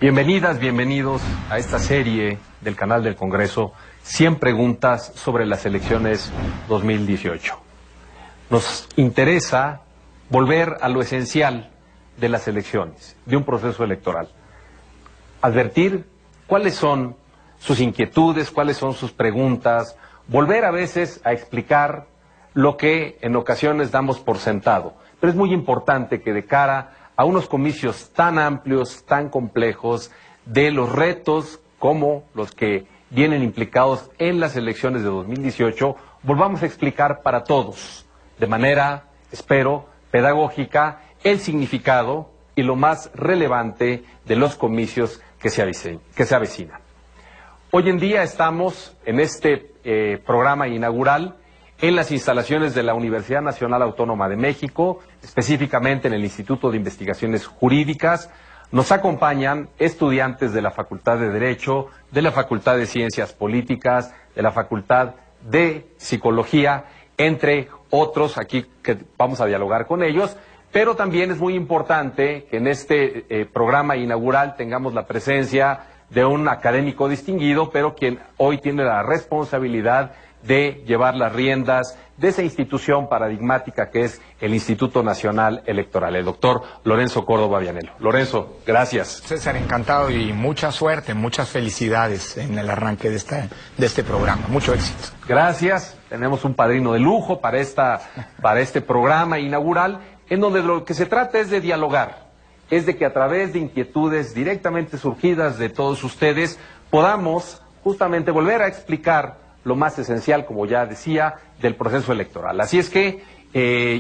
Bienvenidas, bienvenidos a esta serie del canal del Congreso, 100 preguntas sobre las elecciones 2018. Nos interesa volver a lo esencial de las elecciones, de un proceso electoral. Advertir cuáles son sus inquietudes, cuáles son sus preguntas, volver a veces a explicar lo que en ocasiones damos por sentado. Pero es muy importante que de cara a unos comicios tan amplios, tan complejos, de los retos como los que vienen implicados en las elecciones de 2018, volvamos a explicar para todos, de manera, espero, pedagógica, el significado y lo más relevante de los comicios que se avecinan. Hoy en día estamos en este programa inaugural en las instalaciones de la Universidad Nacional Autónoma de México, específicamente en el Instituto de Investigaciones Jurídicas. Nos acompañan estudiantes de la Facultad de Derecho, de la Facultad de Ciencias Políticas, de la Facultad de Psicología, entre otros, aquí que vamos a dialogar con ellos, pero también es muy importante que en este programa inaugural tengamos la presencia de un académico distinguido, pero quien hoy tiene la responsabilidad de llevar las riendas de esa institución paradigmática que es el Instituto Nacional Electoral, el doctor Lorenzo Córdoba Vianello. Lorenzo, gracias. César, encantado y mucha suerte, muchas felicidades en el arranque de este programa. Mucho éxito. Gracias. Tenemos un padrino de lujo para este programa inaugural, en donde lo que se trata es de dialogar, es de que a través de inquietudes directamente surgidas de todos ustedes podamos justamente volver a explicar lo más esencial, como ya decía, del proceso electoral. Así es que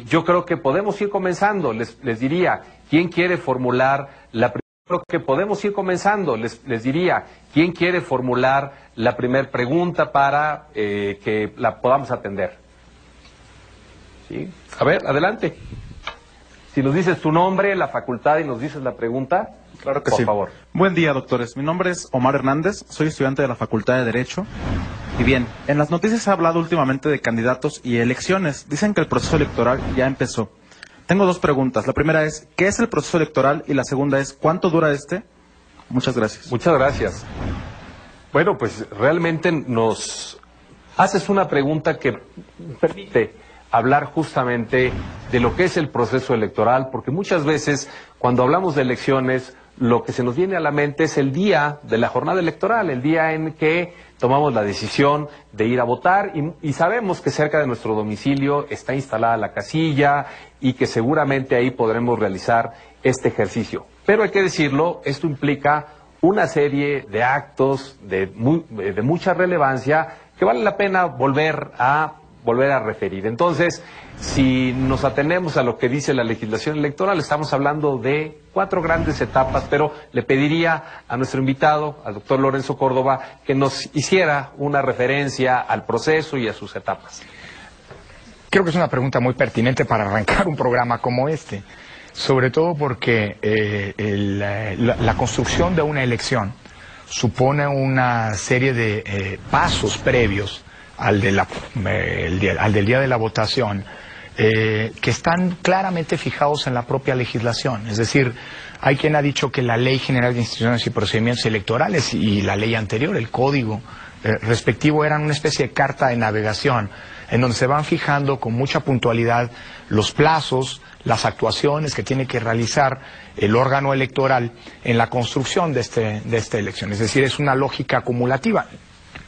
yo creo que podemos ir comenzando. Les diría, ¿quién quiere formular la primera pregunta para que la podamos atender? ¿Sí? A ver, adelante. Si nos dices tu nombre, la facultad y nos dices la pregunta, claro que por sí. favor. Buen día, doctores. Mi nombre es Omar Hernández, soy estudiante de la Facultad de Derecho. Y bien, en las noticias se ha hablado últimamente de candidatos y elecciones. Dicen que el proceso electoral ya empezó. Tengo dos preguntas. La primera es, ¿qué es el proceso electoral? Y la segunda es, ¿cuánto dura este? Muchas gracias. Muchas gracias. Bueno, pues realmente nos haces una pregunta que permite hablar justamente de lo que es el proceso electoral, porque muchas veces cuando hablamos de elecciones, lo que se nos viene a la mente es el día de la jornada electoral, el día en que tomamos la decisión de ir a votar y sabemos que cerca de nuestro domicilio está instalada la casilla y que seguramente ahí podremos realizar este ejercicio. Pero hay que decirlo, esto implica una serie de actos de mucha relevancia que vale la pena volver a referir. Entonces, si nos atenemos a lo que dice la legislación electoral, estamos hablando de 4 grandes etapas, pero le pediría a nuestro invitado, al doctor Lorenzo Córdoba, que nos hiciera una referencia al proceso y a sus etapas. Creo que es una pregunta muy pertinente para arrancar un programa como este, sobre todo porque la construcción de una elección supone una serie de pasos previos al del día de la votación, que están claramente fijados en la propia legislación. Es decir, hay quien ha dicho que la Ley General de Instituciones y Procedimientos Electorales y la ley anterior, el código respectivo, eran una especie de carta de navegación, en donde se van fijando con mucha puntualidad los plazos, las actuaciones que tiene que realizar el órgano electoral en la construcción de esta elección. Es decir, es una lógica acumulativa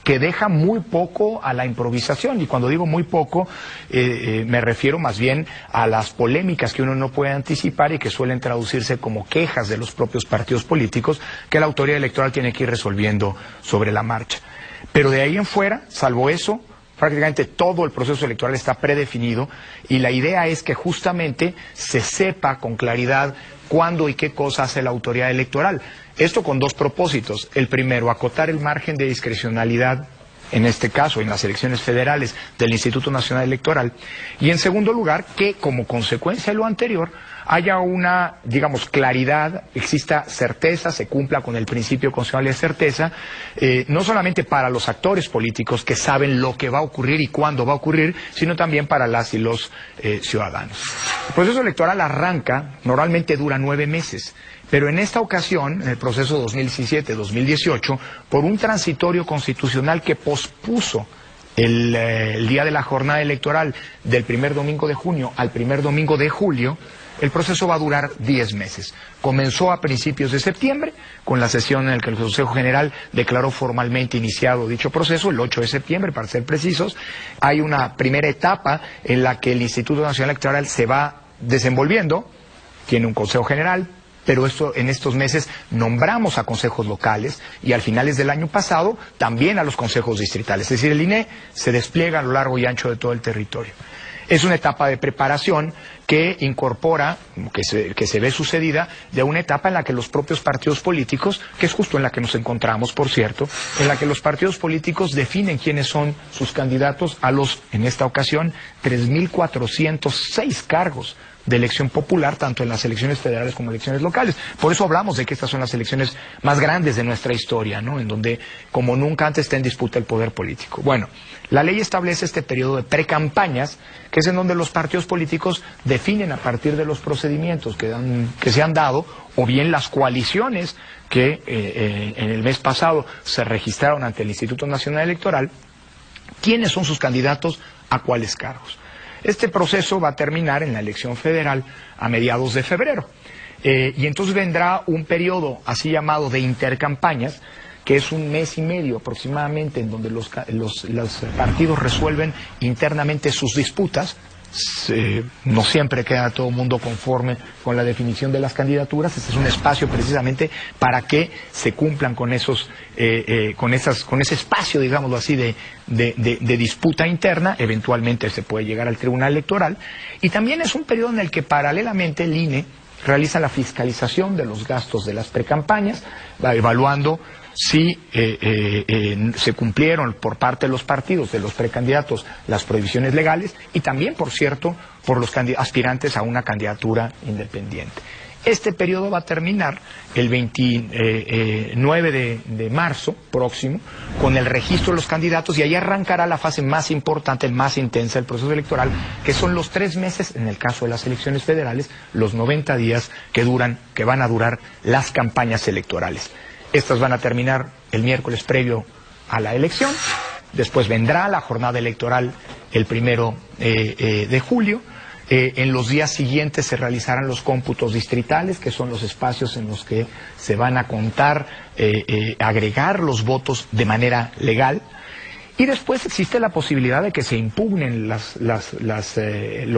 que deja muy poco a la improvisación, y cuando digo muy poco, me refiero más bien a las polémicas que uno no puede anticipar y que suelen traducirse como quejas de los propios partidos políticos que la autoridad electoral tiene que ir resolviendo sobre la marcha. Pero de ahí en fuera, salvo eso, prácticamente todo el proceso electoral está predefinido, y la idea es que justamente se sepa con claridad cuándo y qué cosa hace la autoridad electoral. Esto con dos propósitos. El primero, acotar el margen de discrecionalidad, en este caso, en las elecciones federales del Instituto Nacional Electoral. Y en segundo lugar, que como consecuencia de lo anterior, haya una, digamos, claridad, exista certeza, se cumpla con el principio constitucional de certeza, no solamente para los actores políticos que saben lo que va a ocurrir y cuándo va a ocurrir, sino también para las y los ciudadanos. El proceso electoral arranca, normalmente dura 9 meses. Pero en esta ocasión, en el proceso 2017-2018, por un transitorio constitucional que pospuso el día de la jornada electoral del primer domingo de junio al primer domingo de julio, el proceso va a durar 10 meses. Comenzó a principios de septiembre, con la sesión en la que el Consejo General declaró formalmente iniciado dicho proceso, el 8 de septiembre, para ser precisos. Hay una primera etapa en la que el Instituto Nacional Electoral se va desenvolviendo, tiene un Consejo General, pero en estos meses nombramos a consejos locales y al finales del año pasado también a los consejos distritales. Es decir, el INE se despliega a lo largo y ancho de todo el territorio. Es una etapa de preparación que incorpora, que se ve sucedida de una etapa en la que los propios partidos políticos, que es justo en la que nos encontramos, por cierto, en la que los partidos políticos definen quiénes son sus candidatos a los, en esta ocasión, 3.406 cargos de elección popular, tanto en las elecciones federales como en elecciones locales. Por eso hablamos de que estas son las elecciones más grandes de nuestra historia, ¿no? En donde, como nunca antes, está en disputa el poder político. Bueno, la ley establece este periodo de precampañas, que es en donde los partidos políticos definen a partir de los procedimientos que se han dado, o bien las coaliciones que en el mes pasado se registraron ante el Instituto Nacional Electoral, quiénes son sus candidatos a cuáles cargos. Este proceso va a terminar en la elección federal a mediados de febrero. Y entonces vendrá un periodo así llamado de intercampañas, que es un mes y medio aproximadamente, en donde los partidos resuelven internamente sus disputas. No siempre queda todo el mundo conforme con la definición de las candidaturas. Este es un espacio precisamente para que se cumplan con ese espacio, digámoslo así, de disputa interna. Eventualmente se puede llegar al Tribunal Electoral. Y también es un periodo en el que paralelamente el INE realiza la fiscalización de los gastos de las precampañas, va evaluando si se cumplieron por parte de los partidos, de los precandidatos, las prohibiciones legales, y también, por cierto, por los aspirantes a una candidatura independiente. Este periodo va a terminar el 29 de marzo próximo con el registro de los candidatos, y ahí arrancará la fase más importante, más intensa del proceso electoral, que son los 3 meses, en el caso de las elecciones federales, los 90 días que van a durar las campañas electorales. Estas van a terminar el miércoles previo a la elección, después vendrá la jornada electoral el 1 de julio, en los días siguientes se realizarán los cómputos distritales, que son los espacios en los que se van a contar, agregar los votos de manera legal. Y después existe la posibilidad de que se impugnen los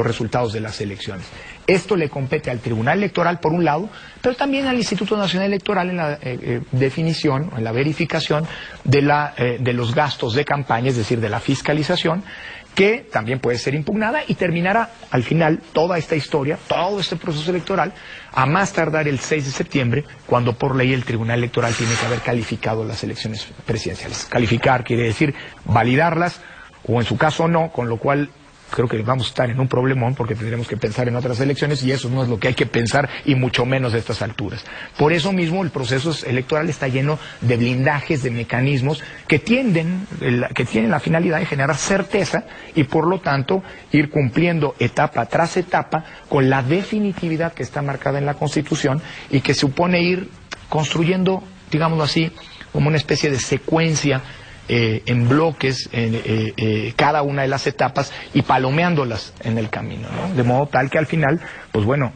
resultados de las elecciones. Esto le compete al Tribunal Electoral por un lado, pero también al Instituto Nacional Electoral en la definición, en la verificación de los gastos de campaña, es decir, de la fiscalización, que también puede ser impugnada, y terminará al final toda esta historia, todo este proceso electoral, a más tardar el 6 de septiembre, cuando por ley el Tribunal Electoral tiene que haber calificado las elecciones presidenciales. Calificar quiere decir validarlas, o en su caso no, con lo cual creo que vamos a estar en un problemón, porque tendremos que pensar en otras elecciones, y eso no es lo que hay que pensar, y mucho menos a estas alturas. Por eso mismo el proceso electoral está lleno de blindajes, de mecanismos que tienen la finalidad de generar certeza y por lo tanto ir cumpliendo etapa tras etapa con la definitividad que está marcada en la Constitución, y que supone ir construyendo, digámoslo así, como una especie de secuencia en bloques, cada una de las etapas, y palomeándolas en el camino, ¿no? De modo tal que al final, pues bueno,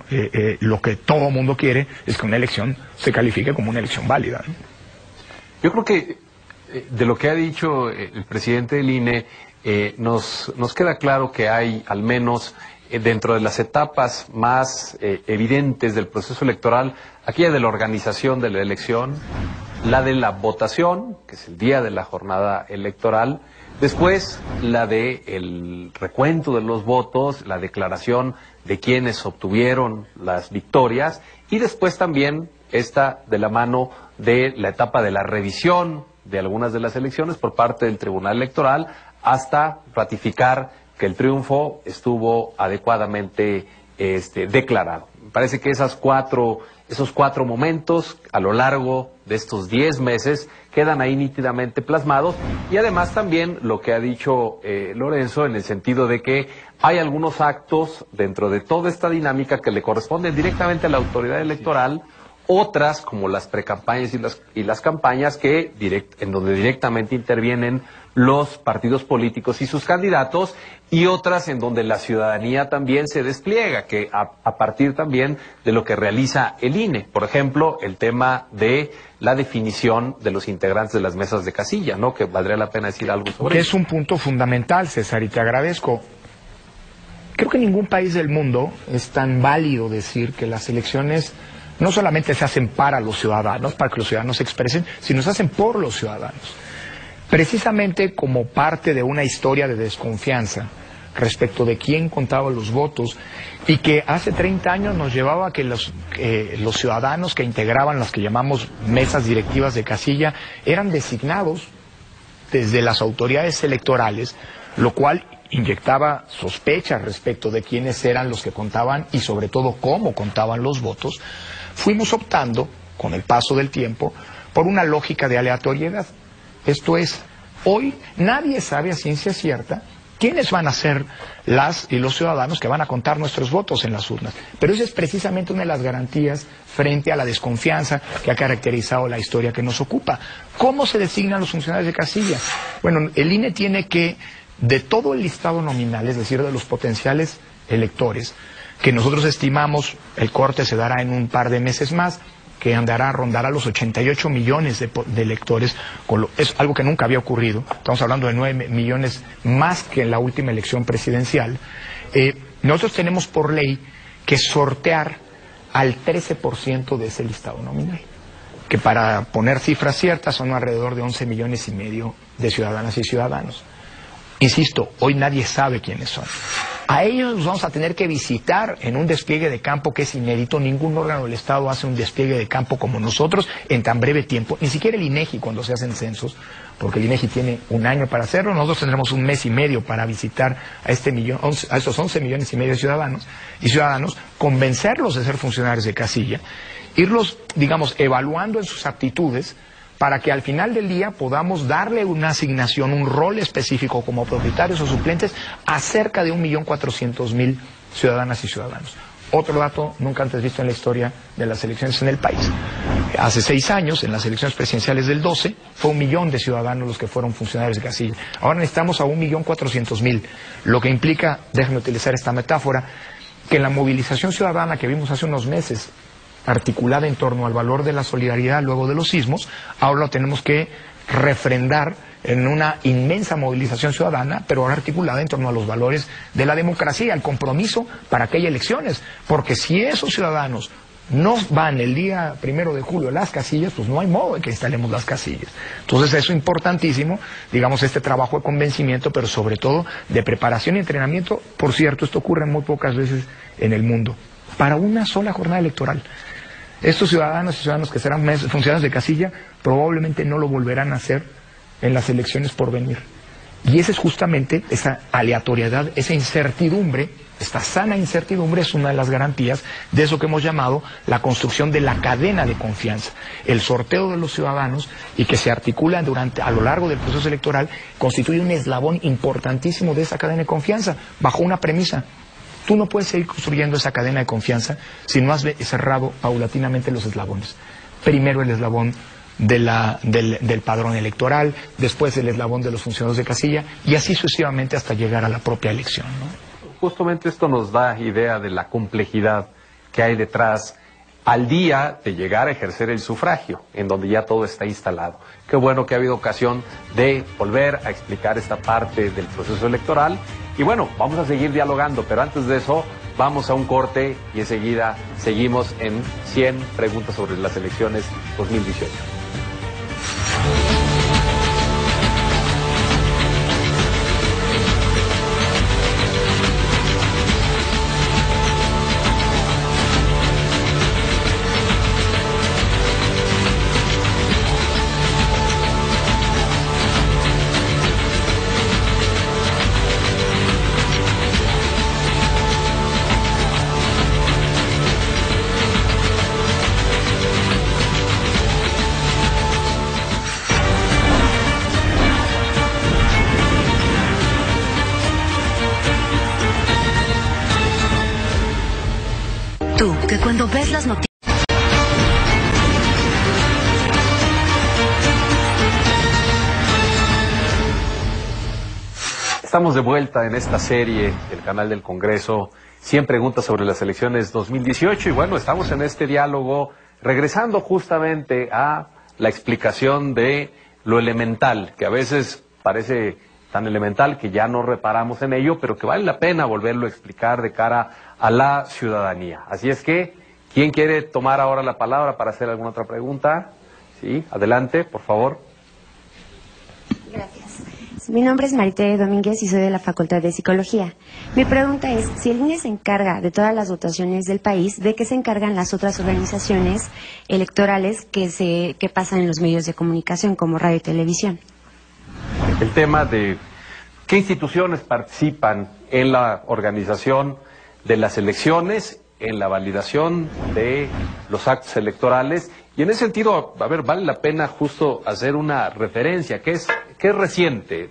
lo que todo el mundo quiere es que una elección se califique como una elección válida, ¿no? Yo creo que de lo que ha dicho el presidente del INE, nos queda claro que hay, al menos dentro de las etapas más evidentes del proceso electoral, aquella de la organización de la elección, la de la votación, que es el día de la jornada electoral, después la de el recuento de los votos, la declaración de quienes obtuvieron las victorias, y después también esta de la mano de la etapa de la revisión de algunas de las elecciones por parte del Tribunal Electoral, hasta ratificar que el triunfo estuvo adecuadamente declarado. Me parece que esos cuatro momentos a lo largo de estos 10 meses quedan ahí nítidamente plasmados, y además también lo que ha dicho Lorenzo, en el sentido de que hay algunos actos dentro de toda esta dinámica que le corresponden directamente a la autoridad electoral, otras como las precampañas y las campañas en donde directamente intervienen los partidos políticos y sus candidatos, y otras en donde la ciudadanía también se despliega, que a partir también de lo que realiza el INE. Por ejemplo, el tema de la definición de los integrantes de las mesas de casilla, ¿no? Que valdría la pena decir algo sobre Que eso. es un punto fundamental, César, y te agradezco. Creo que en ningún país del mundo es tan válido decir que las elecciones no solamente se hacen para los ciudadanos, para que los ciudadanos se expresen, sino se hacen por los ciudadanos. Precisamente como parte de una historia de desconfianza respecto de quién contaba los votos, y que hace 30 años nos llevaba a que los ciudadanos que integraban las que llamamos mesas directivas de casilla eran designados desde las autoridades electorales, lo cual inyectaba sospechas respecto de quiénes eran los que contaban y sobre todo cómo contaban los votos. Fuimos optando, con el paso del tiempo, por una lógica de aleatoriedad. Esto es, hoy nadie sabe a ciencia cierta quiénes van a ser las y los ciudadanos que van a contar nuestros votos en las urnas. Pero esa es precisamente una de las garantías frente a la desconfianza que ha caracterizado la historia que nos ocupa. ¿Cómo se designan los funcionarios de casilla? Bueno, el INE tiene que, de todo el listado nominal, es decir, de los potenciales electores, que nosotros estimamos el corte se dará en un par de meses más, que rondará los 88 millones de electores, es algo que nunca había ocurrido. Estamos hablando de 9 millones más que en la última elección presidencial. Nosotros tenemos por ley que sortear al 13% de ese listado nominal, que para poner cifras ciertas son alrededor de 11 millones y medio de ciudadanas y ciudadanos. Insisto, hoy nadie sabe quiénes son. A ellos los vamos a tener que visitar en un despliegue de campo que es inédito. Ningún órgano del Estado hace un despliegue de campo como nosotros en tan breve tiempo. Ni siquiera el INEGI cuando se hacen censos, porque el INEGI tiene un año para hacerlo. Nosotros tendremos un mes y medio para visitar a estos 11 millones y medio de ciudadanos y ciudadanos, convencerlos de ser funcionarios de casilla, irlos, digamos, evaluando en sus aptitudes, para que al final del día podamos darle una asignación, un rol específico como propietarios o suplentes a cerca de 1.400.000 ciudadanas y ciudadanos. Otro dato nunca antes visto en la historia de las elecciones en el país. Hace 6 años, en las elecciones presidenciales del 12, fue 1 millón de ciudadanos los que fueron funcionarios de casilla. Ahora necesitamos a 1.400.000, lo que implica, déjenme utilizar esta metáfora, que la movilización ciudadana que vimos hace unos meses, articulada en torno al valor de la solidaridad luego de los sismos, ahora lo tenemos que refrendar en una inmensa movilización ciudadana, pero ahora articulada en torno a los valores de la democracia, el compromiso para que haya elecciones, porque si esos ciudadanos no van el día 1 de julio a las casillas, pues no hay modo de que instalemos las casillas. Entonces eso es importantísimo, digamos, este trabajo de convencimiento, pero sobre todo de preparación y entrenamiento. Por cierto, esto ocurre muy pocas veces en el mundo, para una sola jornada electoral. Estos ciudadanos y ciudadanos que serán funcionarios de casilla probablemente no lo volverán a hacer en las elecciones por venir. Y esa es justamente esa aleatoriedad, esa incertidumbre, esta sana incertidumbre es una de las garantías de eso que hemos llamado la construcción de la cadena de confianza. El sorteo de los ciudadanos y que se articula a lo largo del proceso electoral constituye un eslabón importantísimo de esa cadena de confianza, bajo una premisa. Tú no puedes seguir construyendo esa cadena de confianza si no has cerrado paulatinamente los eslabones. Primero el eslabón del padrón electoral, después el eslabón de los funcionarios de casilla, y así sucesivamente hasta llegar a la propia elección, ¿no? Justamente esto nos da idea de la complejidad que hay detrás al día de llegar a ejercer el sufragio, en donde ya todo está instalado. Qué bueno que ha habido ocasión de volver a explicar esta parte del proceso electoral. Y bueno, vamos a seguir dialogando, pero antes de eso vamos a un corte y enseguida seguimos en 100 preguntas sobre las elecciones 2018. Tú, que cuando ves las noticias... Estamos de vuelta en esta serie del canal del Congreso, 100 preguntas sobre las elecciones 2018, y bueno, estamos en este diálogo regresando justamente a la explicación de lo elemental, que a veces parece tan elemental que ya no reparamos en ello, pero que vale la pena volverlo a explicar de cara a la ciudadanía. Así es que, ¿quién quiere tomar ahora la palabra para hacer alguna otra pregunta? Sí, adelante, por favor. Gracias. Mi nombre es Marité Domínguez y soy de la Facultad de Psicología. Mi pregunta es, si el INE se encarga de todas las votaciones del país, ¿de qué se encargan las otras organizaciones electorales que pasan en los medios de comunicación, como radio y televisión? El tema de qué instituciones participan en la organización de las elecciones, en la validación de los actos electorales, y en ese sentido, a ver, vale la pena justo hacer una referencia, que es reciente.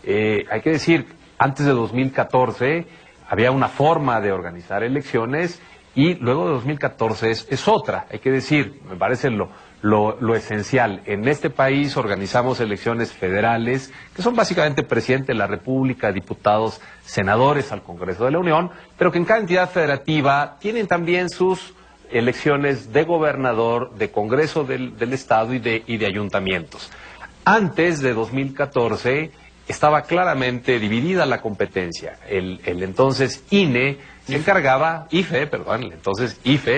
Hay que decir, antes de 2014 había una forma de organizar elecciones y luego de 2014 es otra. Hay que decir, me parece lo esencial. En este país organizamos elecciones federales, que son básicamente presidente de la República, diputados, senadores al Congreso de la Unión, pero que en cada entidad federativa tienen también sus elecciones de gobernador, de Congreso del Estado y de ayuntamientos. Antes de 2014 estaba claramente dividida la competencia. El entonces INE se encargaba, IFE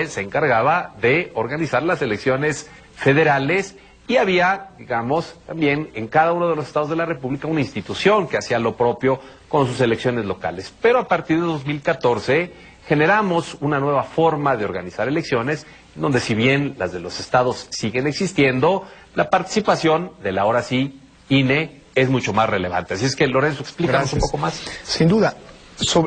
se encargaba de organizar las elecciones federales y había, digamos, también en cada uno de los estados de la República una institución que hacía lo propio con sus elecciones locales. Pero a partir de 2014 generamos una nueva forma de organizar elecciones, donde si bien las de los estados siguen existiendo, la participación de la ahora sí INE es mucho más relevante. Así es que, Lorenzo, explícanos un poco más. Sin duda.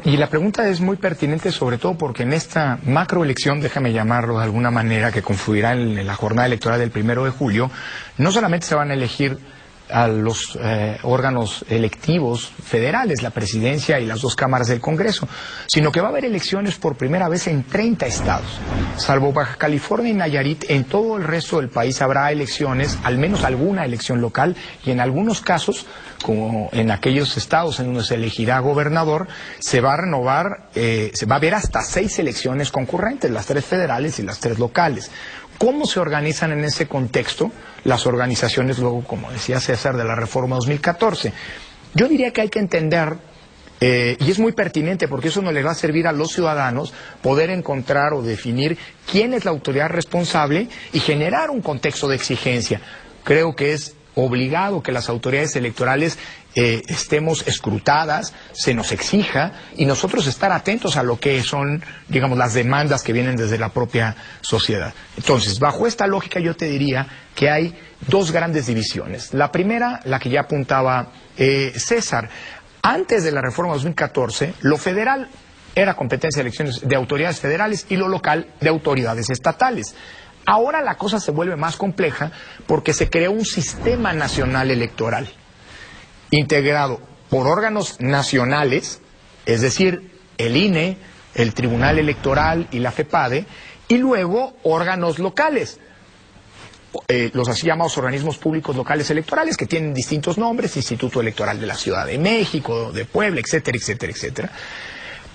Y la pregunta es muy pertinente, sobre todo porque en esta macroelección, déjame llamarlo de alguna manera, que confluirá en la jornada electoral del 1 de julio, no solamente se van a elegir a los órganos electivos federales, la presidencia y las dos cámaras del Congreso, sino que va a haber elecciones por primera vez en 30 estados. Salvo Baja California y Nayarit, en todo el resto del país habrá elecciones, al menos alguna elección local, y en algunos casos, como en aquellos estados en donde se elegirá gobernador, se va a renovar, se va a haber hasta 6 elecciones concurrentes, las 3 federales y las 3 locales. ¿Cómo se organizan en ese contexto las organizaciones luego, como decía César, de la reforma 2014? Yo diría que hay que entender, y es muy pertinente porque eso nos le va a servir a los ciudadanos poder encontrar o definir quién es la autoridad responsable y generar un contexto de exigencia. Creo que es obligado que las autoridades electorales estemos escrutadas, se nos exija y nosotros estar atentos a lo que son, digamos, las demandas que vienen desde la propia sociedad. Entonces, bajo esta lógica yo te diría que hay 2 grandes divisiones. La primera, la que ya apuntaba César. Antes de la reforma 2014, lo federal era competencia de elecciones de autoridades federales y lo local de autoridades estatales. Ahora la cosa se vuelve más compleja porque se creó un sistema nacional electoral integrado por órganos nacionales, es decir, el INE, el Tribunal Electoral y la FEPADE, y luego órganos locales, los así llamados organismos públicos locales electorales, que tienen distintos nombres: Instituto Electoral de la Ciudad de México, de Puebla, etcétera, etcétera, etcétera.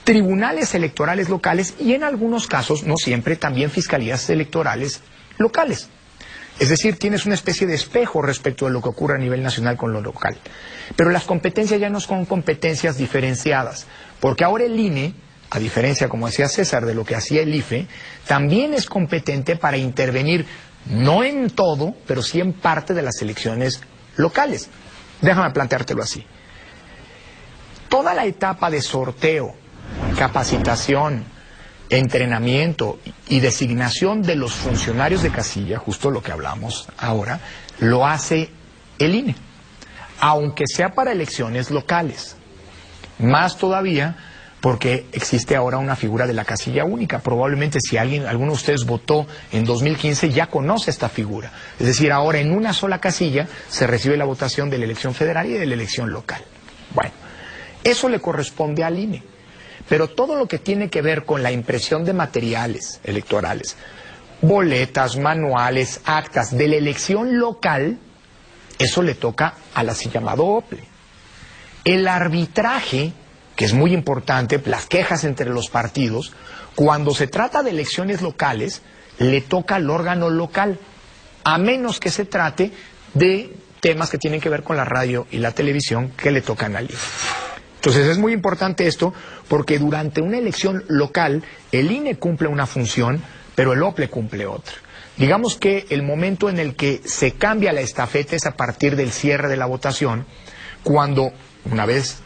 Tribunales electorales locales y en algunos casos, no siempre, también fiscalías electorales locales. Es decir, tienes una especie de espejo respecto de lo que ocurre a nivel nacional con lo local. Pero las competencias ya no son competencias diferenciadas, porque ahora el INE, a diferencia, como decía César, de lo que hacía el IFE, también es competente para intervenir, no en todo, pero sí en parte de las elecciones locales. Déjame planteártelo así. Toda la etapa de sorteo, capacitación, entrenamiento y designación de los funcionarios de casilla, justo lo que hablamos ahora, lo hace el INE, aunque sea para elecciones locales. Más todavía porque existe ahora una figura de la casilla única. Probablemente si alguno de ustedes votó en 2015 ya conoce esta figura. Es decir, ahora en una sola casilla se recibe la votación de la elección federal y de la elección local. Bueno, eso le corresponde al INE. Pero todo lo que tiene que ver con la impresión de materiales electorales, boletas, manuales, actas de la elección local, eso le toca a la así llamada OPLE. El arbitraje, que es muy importante, las quejas entre los partidos, cuando se trata de elecciones locales, le toca al órgano local, a menos que se trate de temas que tienen que ver con la radio y la televisión que le tocan al INE. Entonces es muy importante esto porque durante una elección local el INE cumple una función, pero el OPLE cumple otra. Digamos que el momento en el que se cambia la estafeta es a partir del cierre de la votación, cuando una vez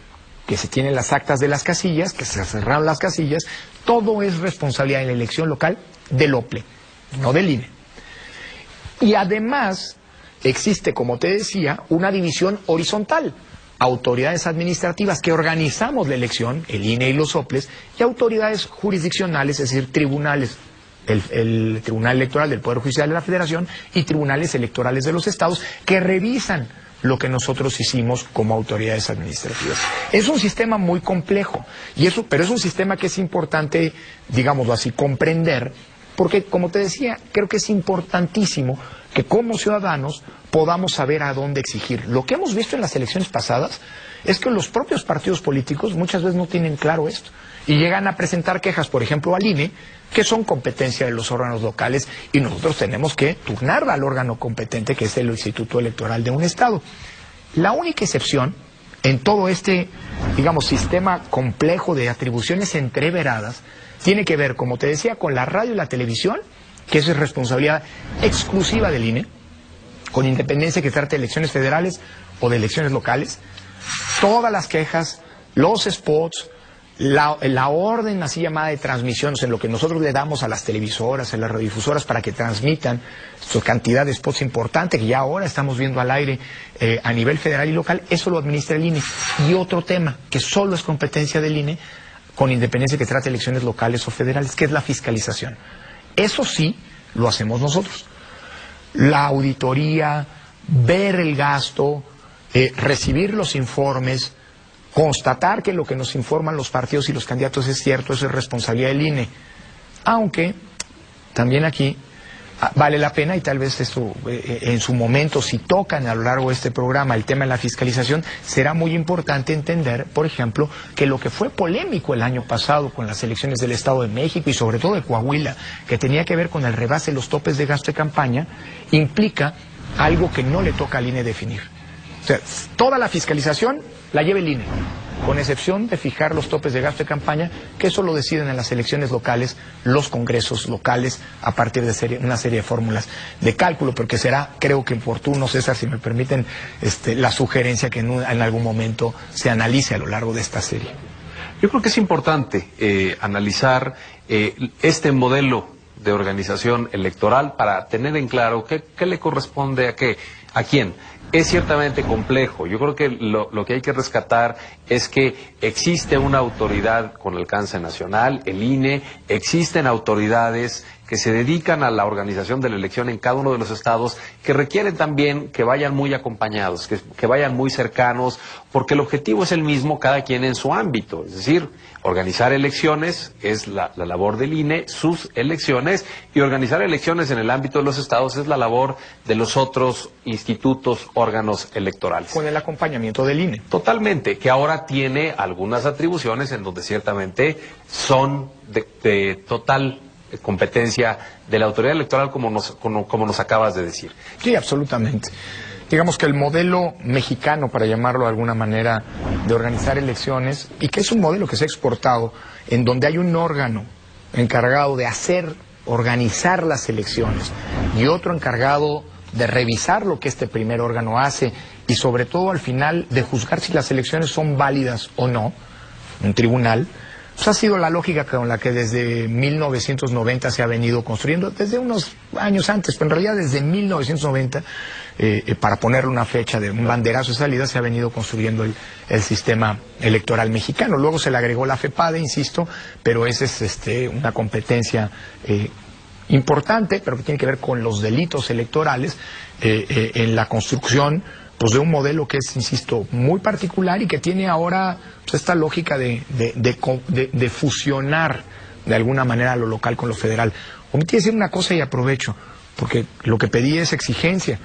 que se tienen las actas de las casillas, que se cerraron las casillas, todo es responsabilidad en la elección local del OPLE, no del INE. Y además existe, como te decía, una división horizontal. Autoridades administrativas que organizamos la elección, el INE y los OPLES, y autoridades jurisdiccionales, es decir, tribunales, el Tribunal Electoral del Poder Judicial de la Federación y tribunales electorales de los estados, que revisan lo que nosotros hicimos como autoridades administrativas. Es un sistema muy complejo, pero es un sistema que es importante, digámoslo así, comprender, porque, como te decía, creo que es importantísimo que como ciudadanos podamos saber a dónde exigir. Lo que hemos visto en las elecciones pasadas es que los propios partidos políticos muchas veces no tienen claro esto y llegan a presentar quejas, por ejemplo, al INE, que son competencia de los órganos locales y nosotros tenemos que turnarla al órgano competente, que es el Instituto Electoral de un estado. La única excepción en todo este, digamos, sistema complejo de atribuciones entreveradas tiene que ver, como te decía, con la radio y la televisión, que eso es responsabilidad exclusiva del INE, con independencia que trate de elecciones federales o de elecciones locales. Todas las quejas, los spots, la orden así llamada de transmisiones, en lo que nosotros le damos a las televisoras, a las radiodifusoras para que transmitan su cantidad de spots importante que ya ahora estamos viendo al aire a nivel federal y local, eso lo administra el INE. Y otro tema que solo es competencia del INE, con independencia que trate elecciones locales o federales, que es la fiscalización. Eso sí lo hacemos nosotros. La auditoría, ver el gasto, recibir los informes, constatar que lo que nos informan los partidos y los candidatos es cierto, eso es responsabilidad del INE. Aunque también aquí vale la pena, y tal vez esto en su momento, si tocan a lo largo de este programa el tema de la fiscalización, será muy importante entender, por ejemplo, que lo que fue polémico el año pasado con las elecciones del Estado de México y sobre todo de Coahuila, que tenía que ver con el rebase de los topes de gasto de campaña, implica algo que no le toca al INE definir. O sea, toda la fiscalización la lleva el INE, con excepción de fijar los topes de gasto de campaña, que eso lo deciden en las elecciones locales, los congresos locales, a partir de una serie de fórmulas de cálculo, porque será, creo que oportuno, César, si me permiten, la sugerencia que en algún momento se analice a lo largo de esta serie. Yo creo que es importante analizar este modelo de organización electoral para tener en claro qué le corresponde a quién. Es ciertamente complejo. Yo creo que lo que hay que rescatar es que existe una autoridad con alcance nacional, el INE, existen autoridades que se dedican a la organización de la elección en cada uno de los estados, que requieren también que vayan muy acompañados, que vayan muy cercanos, porque el objetivo es el mismo, cada quien en su ámbito. Es decir, organizar elecciones es la labor del INE, sus elecciones, y organizar elecciones en el ámbito de los estados es la labor de los otros institutos, órganos electorales. Con el acompañamiento del INE. Totalmente, que ahora tiene algunas atribuciones en donde ciertamente son de total competencia de la autoridad electoral, como nos acabas de decir. Sí, absolutamente. Digamos que el modelo mexicano, para llamarlo de alguna manera, de organizar elecciones, y que es un modelo que se ha exportado, en donde hay un órgano encargado de organizar las elecciones, y otro encargado de revisar lo que este primer órgano hace, y sobre todo al final de juzgar si las elecciones son válidas o no, un tribunal. Pues ha sido la lógica con la que desde 1990 se ha venido construyendo, desde unos años antes, pero en realidad desde 1990, para ponerle una fecha de un banderazo de salida, se ha venido construyendo el sistema electoral mexicano. Luego se le agregó la FEPADE, insisto, pero esa es una competencia importante, pero que tiene que ver con los delitos electorales en la construcción pues de un modelo que es, insisto, muy particular y que tiene ahora pues, esta lógica de fusionar de alguna manera lo local con lo federal. Omití decir una cosa y aprovecho, porque lo que pedí es exigencia.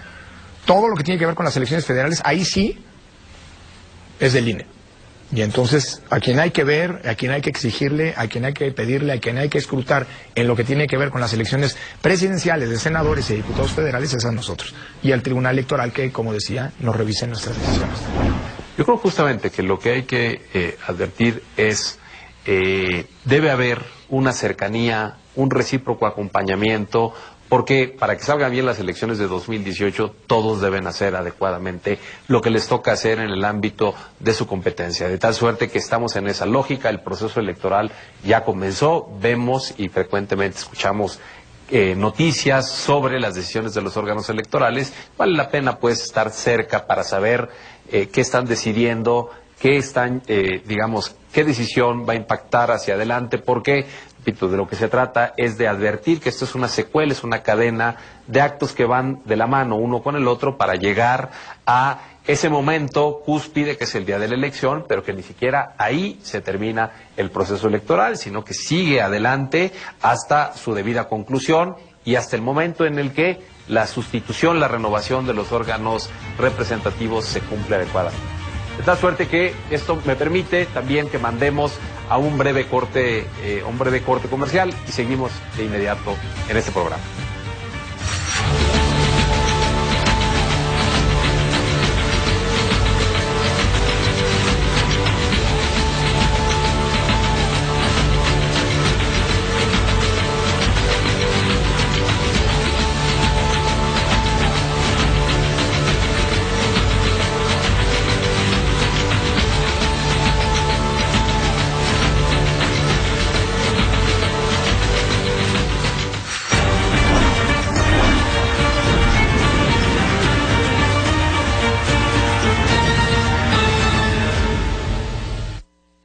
Todo lo que tiene que ver con las elecciones federales, ahí sí es del INE. Y entonces, a quien hay que ver, a quien hay que exigirle, a quien hay que pedirle, a quien hay que escrutar en lo que tiene que ver con las elecciones presidenciales de senadores y diputados federales es a nosotros. Y al Tribunal Electoral que, como decía, nos revise nuestras decisiones. Yo creo justamente que lo que hay que advertir es, debe haber una cercanía, un recíproco acompañamiento, porque para que salgan bien las elecciones de 2018, todos deben hacer adecuadamente lo que les toca hacer en el ámbito de su competencia. De tal suerte que estamos en esa lógica, el proceso electoral ya comenzó, vemos y frecuentemente escuchamos noticias sobre las decisiones de los órganos electorales. Vale la pena pues estar cerca para saber qué están decidiendo, qué están, qué decisión va a impactar hacia adelante, porque de lo que se trata es de advertir que esto es una secuela, es una cadena de actos que van de la mano uno con el otro para llegar a ese momento cúspide que es el día de la elección, pero que ni siquiera ahí se termina el proceso electoral, sino que sigue adelante hasta su debida conclusión y hasta el momento en el que la sustitución, la renovación de los órganos representativos se cumple adecuadamente. De tal suerte que esto me permite también que mandemos a un breve corte comercial y seguimos de inmediato en este programa.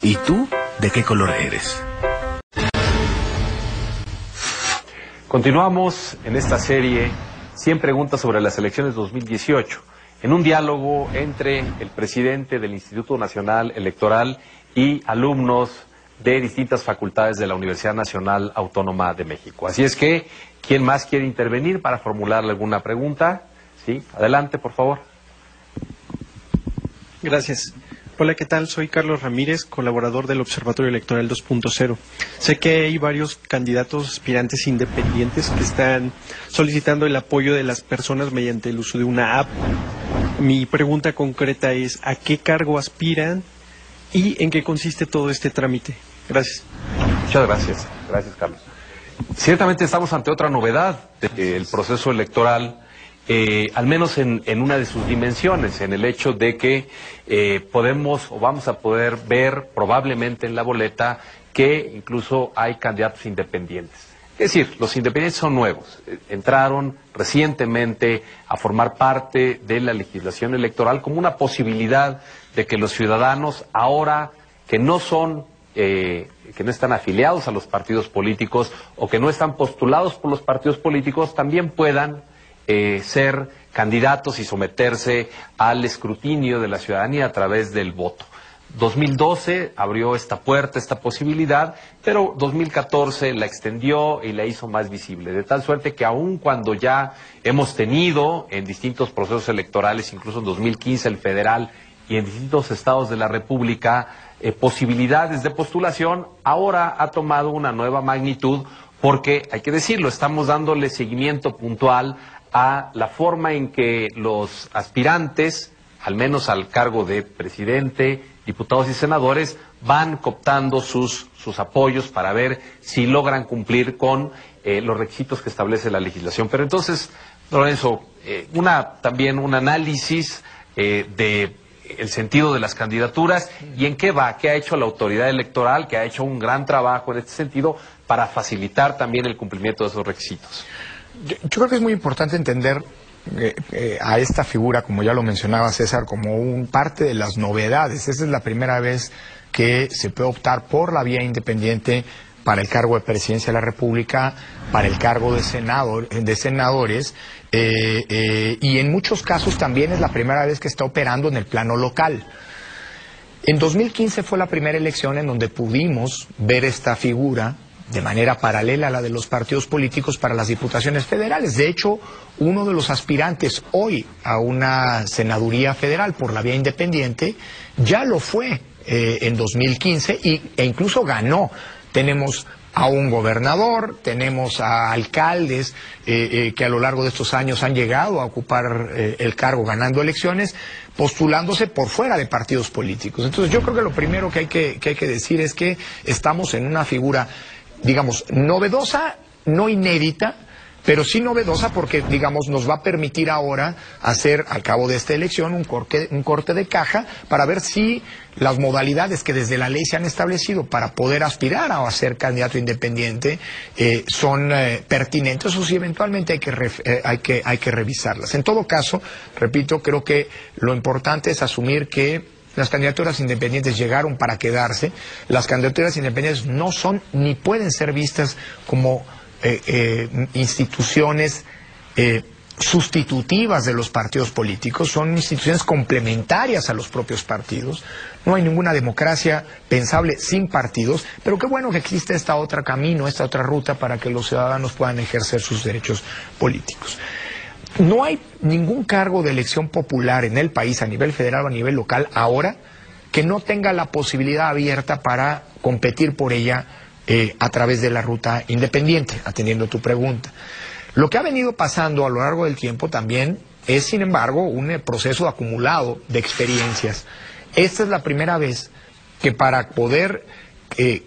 ¿Y tú, de qué color eres? Continuamos en esta serie 100 preguntas sobre las elecciones 2018, en un diálogo entre el presidente del Instituto Nacional Electoral y alumnos de distintas facultades de la Universidad Nacional Autónoma de México. Así es que, ¿quién más quiere intervenir para formularle alguna pregunta? Sí, adelante, por favor. Gracias. Hola, ¿qué tal? Soy Carlos Ramírez, colaborador del Observatorio Electoral 2.0. Sé que hay varios candidatos aspirantes independientes que están solicitando el apoyo de las personas mediante el uso de una app. Mi pregunta concreta es, ¿a qué cargo aspiran y en qué consiste todo este trámite? Gracias. Muchas gracias. Gracias, Carlos. Ciertamente estamos ante otra novedad del proceso electoral, al menos en una de sus dimensiones, en el hecho de que podemos o vamos a poder ver probablemente en la boleta que incluso hay candidatos independientes. Es decir, los independientes son nuevos, entraron recientemente a formar parte de la legislación electoral como una posibilidad de que los ciudadanos ahora que no son que no están afiliados a los partidos políticos o que no están postulados por los partidos políticos también puedan ser candidatos y someterse al escrutinio de la ciudadanía a través del voto. 2012 abrió esta puerta, esta posibilidad, pero 2014 la extendió y la hizo más visible, de tal suerte que aun cuando ya hemos tenido en distintos procesos electorales, incluso en 2015 el federal y en distintos estados de la República, posibilidades de postulación, ahora ha tomado una nueva magnitud porque, hay que decirlo, estamos dándole seguimiento puntual a la forma en que los aspirantes, al menos al cargo de presidente, diputados y senadores, van cooptando sus apoyos para ver si logran cumplir con los requisitos que establece la legislación. Pero entonces, Lorenzo, también un análisis de el sentido de las candidaturas y en qué va, qué ha hecho la autoridad electoral, que ha hecho un gran trabajo en este sentido para facilitar también el cumplimiento de esos requisitos. Yo creo que es muy importante entender a esta figura, como ya lo mencionaba César, como parte de las novedades. Esta es la primera vez que se puede optar por la vía independiente para el cargo de presidencia de la República, para el cargo de senadores, y en muchos casos también es la primera vez que está operando en el plano local. En 2015 fue la primera elección en donde pudimos ver esta figura de manera paralela a la de los partidos políticos para las diputaciones federales. De hecho, uno de los aspirantes hoy a una senaduría federal por la vía independiente ya lo fue en 2015 e incluso ganó. Tenemos a un gobernador, tenemos a alcaldes que a lo largo de estos años han llegado a ocupar el cargo ganando elecciones, postulándose por fuera de partidos políticos. Entonces yo creo que lo primero que hay que decir es que estamos en una figura, digamos, novedosa, no inédita, pero sí novedosa porque, digamos, nos va a permitir ahora hacer, al cabo de esta elección, un corte de caja para ver si las modalidades que desde la ley se han establecido para poder aspirar a ser candidato independiente son pertinentes o si eventualmente hay que revisarlas. En todo caso, repito, creo que lo importante es asumir que las candidaturas independientes llegaron para quedarse. Las candidaturas independientes no son ni pueden ser vistas como instituciones sustitutivas de los partidos políticos, son instituciones complementarias a los propios partidos. No hay ninguna democracia pensable sin partidos, pero qué bueno que existe esta otra camino, esta otra ruta para que los ciudadanos puedan ejercer sus derechos políticos. No hay ningún cargo de elección popular en el país, a nivel federal o a nivel local, ahora, que no tenga la posibilidad abierta para competir por ella a través de la ruta independiente, atendiendo tu pregunta. Lo que ha venido pasando a lo largo del tiempo también es, sin embargo, un proceso acumulado de experiencias. Esta es la primera vez que para poder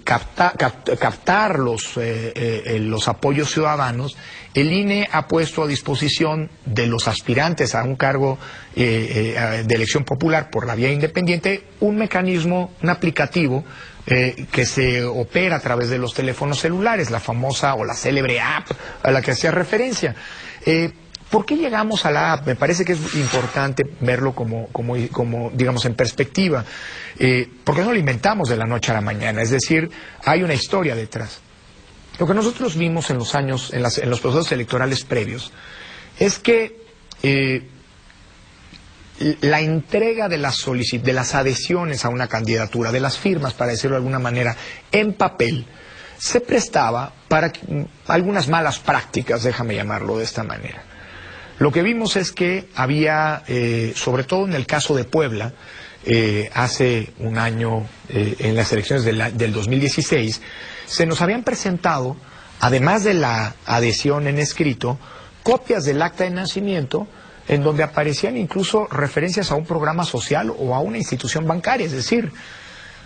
captar los apoyos ciudadanos, el INE ha puesto a disposición de los aspirantes a un cargo de elección popular por la vía independiente un mecanismo, un aplicativo que se opera a través de los teléfonos celulares, la famosa o la célebre app a la que hacía referencia. ¿Por qué llegamos a la app? Me parece que es importante verlo como digamos, en perspectiva, porque no lo inventamos de la noche a la mañana, es decir, hay una historia detrás. Lo que nosotros vimos en los años, en los procesos electorales previos, es que la entrega de las adhesiones a una candidatura, de las firmas, para decirlo de alguna manera, en papel, se prestaba para algunas malas prácticas, déjame llamarlo de esta manera. Lo que vimos es que había, sobre todo en el caso de Puebla, hace un año, en las elecciones del 2016, se nos habían presentado, además de la adhesión en escrito, copias del acta de nacimiento, en donde aparecían incluso referencias a un programa social o a una institución bancaria. Es decir,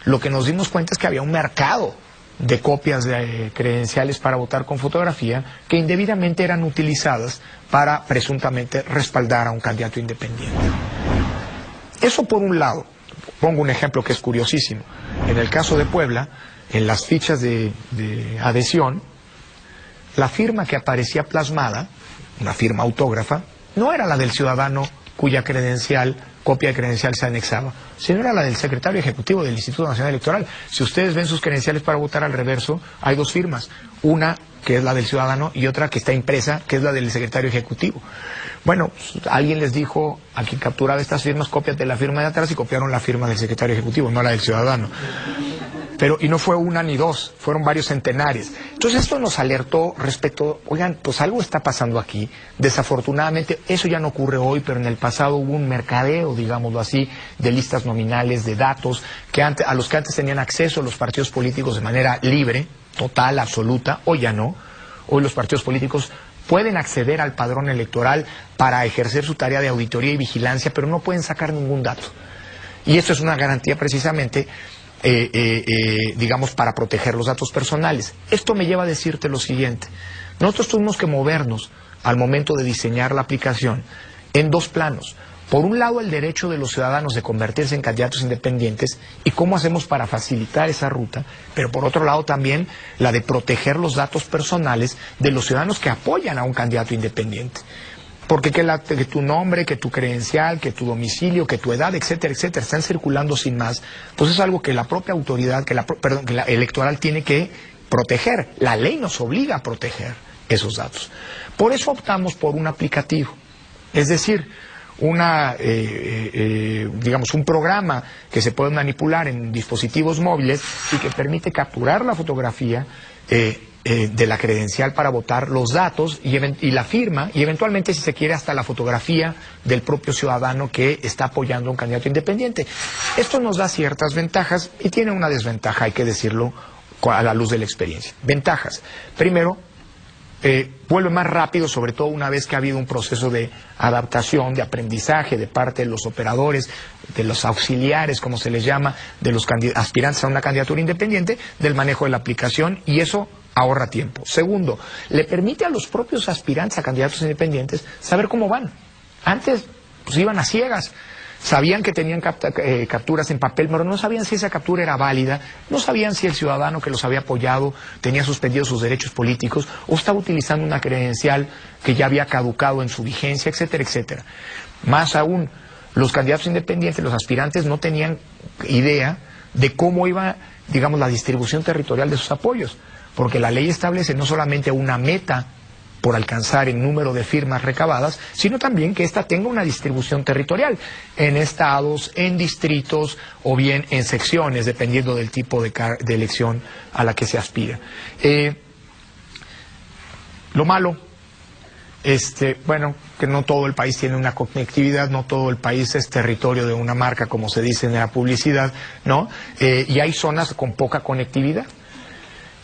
lo que nos dimos cuenta es que había un mercado de copias de credenciales para votar con fotografía que indebidamente eran utilizadas para presuntamente respaldar a un candidato independiente. Eso por un lado. Pongo un ejemplo que es curiosísimo. En el caso de Puebla, en las fichas de adhesión, la firma que aparecía plasmada, una firma autógrafa, no era la del ciudadano cuya copia de credencial se anexaba, sino era la del secretario ejecutivo del Instituto Nacional Electoral. Si ustedes ven sus credenciales para votar al reverso, hay dos firmas, una que es la del ciudadano y otra que está impresa, que es la del secretario ejecutivo. Bueno, alguien les dijo a quien capturaba estas firmas, cópiate la firma de atrás, y copiaron la firma del secretario ejecutivo, no la del ciudadano. Y no fue una ni dos, fueron varios centenares. Entonces esto nos alertó respecto, oigan, pues algo está pasando aquí. Desafortunadamente, eso ya no ocurre hoy, pero en el pasado hubo un mercadeo, digámoslo así, de listas nominales, de datos, a los que antes tenían acceso los partidos políticos de manera libre, total, absoluta. Hoy ya no. Hoy los partidos políticos pueden acceder al padrón electoral para ejercer su tarea de auditoría y vigilancia, pero no pueden sacar ningún dato. Y esto es una garantía precisamente digamos, para proteger los datos personales. Esto me lleva a decirte lo siguiente. Nosotros tuvimos que movernos al momento de diseñar la aplicación en dos planos. Por un lado, el derecho de los ciudadanos de convertirse en candidatos independientes y cómo hacemos para facilitar esa ruta, pero por otro lado también la de proteger los datos personales de los ciudadanos que apoyan a un candidato independiente. Porque que tu nombre, que tu credencial, que tu domicilio, que tu edad, etcétera, etcétera, están circulando sin más, pues es algo que la propia autoridad, que la electoral tiene que proteger. La ley nos obliga a proteger esos datos. Por eso optamos por un aplicativo. Es decir, digamos, un programa que se puede manipular en dispositivos móviles y que permite capturar la fotografía, de la credencial para votar, los datos y la firma, y eventualmente, si se quiere, hasta la fotografía del propio ciudadano que está apoyando a un candidato independiente. Esto nos da ciertas ventajas y tiene una desventaja, hay que decirlo a la luz de la experiencia. Ventajas. Primero, vuelve más rápido, sobre todo una vez que ha habido un proceso de adaptación, de aprendizaje de parte de los operadores, de los auxiliares, como se les llama, de los aspirantes a una candidatura independiente, del manejo de la aplicación, y eso ahorra tiempo. Segundo, le permite a los propios aspirantes a candidatos independientes saber cómo van. Antes, pues iban a ciegas. Sabían que tenían capturas en papel, pero no sabían si esa captura era válida, no sabían si el ciudadano que los había apoyado tenía suspendidos sus derechos políticos o estaba utilizando una credencial que ya había caducado en su vigencia, etcétera, etcétera. Más aún, los candidatos independientes, los aspirantes, no tenían idea de cómo iba, digamos, la distribución territorial de sus apoyos, porque la ley establece no solamente una meta por alcanzar el número de firmas recabadas, sino también que ésta tenga una distribución territorial, en estados, en distritos o bien en secciones, dependiendo del tipo de elección a la que se aspira. Lo malo, bueno, que no todo el país tiene una conectividad, no todo el país es territorio de una marca, como se dice en la publicidad, ¿no? Y hay zonas con poca conectividad.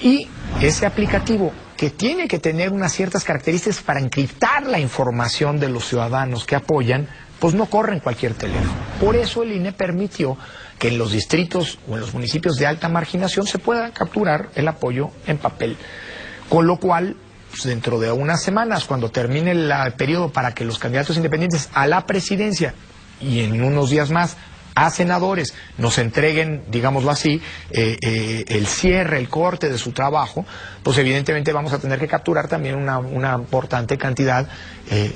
Y ese aplicativo, que tiene que tener unas ciertas características para encriptar la información de los ciudadanos que apoyan, pues no corre en cualquier teléfono. Por eso el INE permitió que en los distritos o en los municipios de alta marginación se pueda capturar el apoyo en papel. Con lo cual, pues dentro de unas semanas, cuando termine el periodo para que los candidatos independientes a la presidencia, y en unos días más a senadores nos entreguen, digámoslo así, el cierre, el corte de su trabajo, pues evidentemente vamos a tener que capturar también una importante cantidad,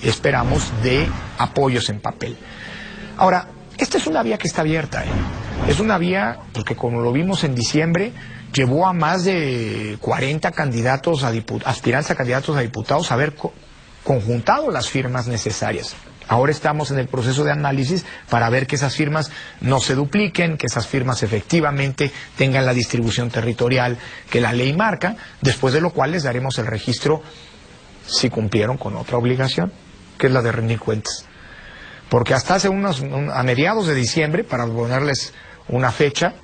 esperamos, de apoyos en papel. Ahora, esta es una vía que está abierta, es una vía porque, como lo vimos en diciembre, llevó a más de 40 candidatos aspirantes a candidatos a diputados a haber conjuntado las firmas necesarias. Ahora estamos en el proceso de análisis para ver que esas firmas no se dupliquen, que esas firmas efectivamente tengan la distribución territorial que la ley marca, después de lo cual les daremos el registro si cumplieron con otra obligación, que es la de rendir cuentas. Porque hasta hace a mediados de diciembre, para ponerles una fecha,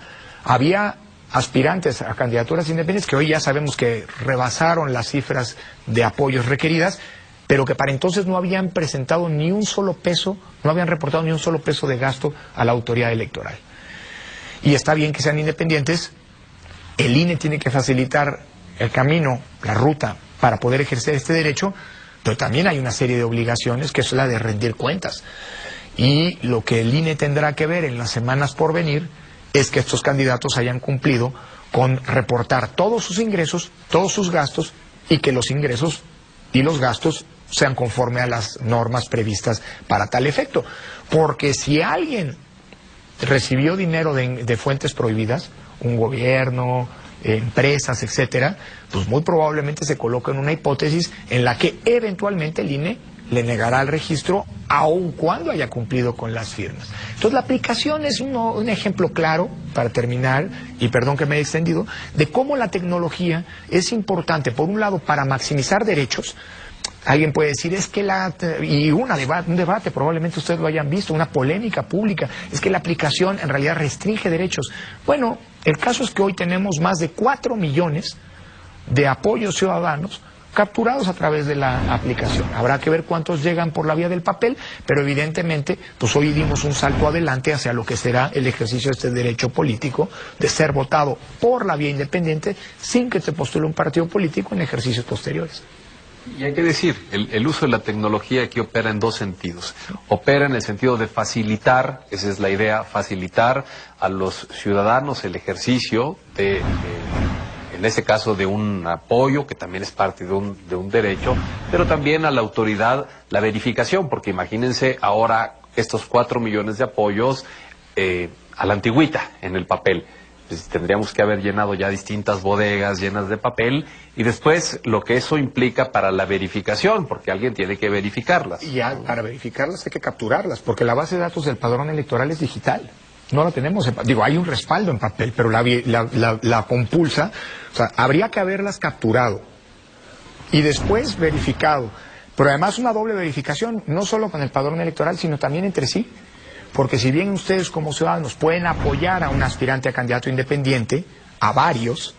había aspirantes a candidaturas independientes que hoy ya sabemos que rebasaron las cifras de apoyos requeridas, pero que para entonces no habían presentado ni un solo peso, no habían reportado ni un solo peso de gasto a la autoridad electoral. Y está bien que sean independientes, el INE tiene que facilitar el camino, la ruta, para poder ejercer este derecho, pero también hay una serie de obligaciones, que es la de rendir cuentas. Y lo que el INE tendrá que ver en las semanas por venir es que estos candidatos hayan cumplido con reportar todos sus ingresos, todos sus gastos, y que los ingresos y los gastos sean conforme a las normas previstas para tal efecto. Porque si alguien recibió dinero de fuentes prohibidas, un gobierno, empresas, etcétera, pues muy probablemente se coloca en una hipótesis en la que eventualmente el INE le negará el registro aun cuando haya cumplido con las firmas. Entonces la aplicación es un ejemplo claro, para terminar, y perdón que me he extendido, de cómo la tecnología es importante, por un lado, para maximizar derechos. Alguien puede decir, es que un debate, probablemente ustedes lo hayan visto, una polémica pública, es que la aplicación en realidad restringe derechos. Bueno, el caso es que hoy tenemos más de 4 millones de apoyos ciudadanos capturados a través de la aplicación. Habrá que ver cuántos llegan por la vía del papel, pero evidentemente, pues hoy dimos un salto adelante hacia lo que será el ejercicio de este derecho político de ser votado por la vía independiente sin que se postule un partido político en ejercicios posteriores. Y hay que decir, el uso de la tecnología aquí opera en dos sentidos. Opera en el sentido de facilitar, esa es la idea, facilitar a los ciudadanos el ejercicio de en ese caso de un apoyo, que también es parte de un derecho, pero también a la autoridad la verificación, porque imagínense ahora estos 4 millones de apoyos a la antigüita, en el papel. Pues tendríamos que haber llenado ya distintas bodegas llenas de papel, y después lo que eso implica para la verificación, porque alguien tiene que verificarlas. Y ya para verificarlas hay que capturarlas, porque la base de datos del padrón electoral es digital. No lo tenemos, digo, hay un respaldo en papel, pero la compulsa, o sea, habría que haberlas capturado y después verificado. Pero además una doble verificación, no solo con el padrón electoral, sino también entre sí. Porque si bien ustedes como ciudadanos pueden apoyar a un aspirante a candidato independiente, a varios,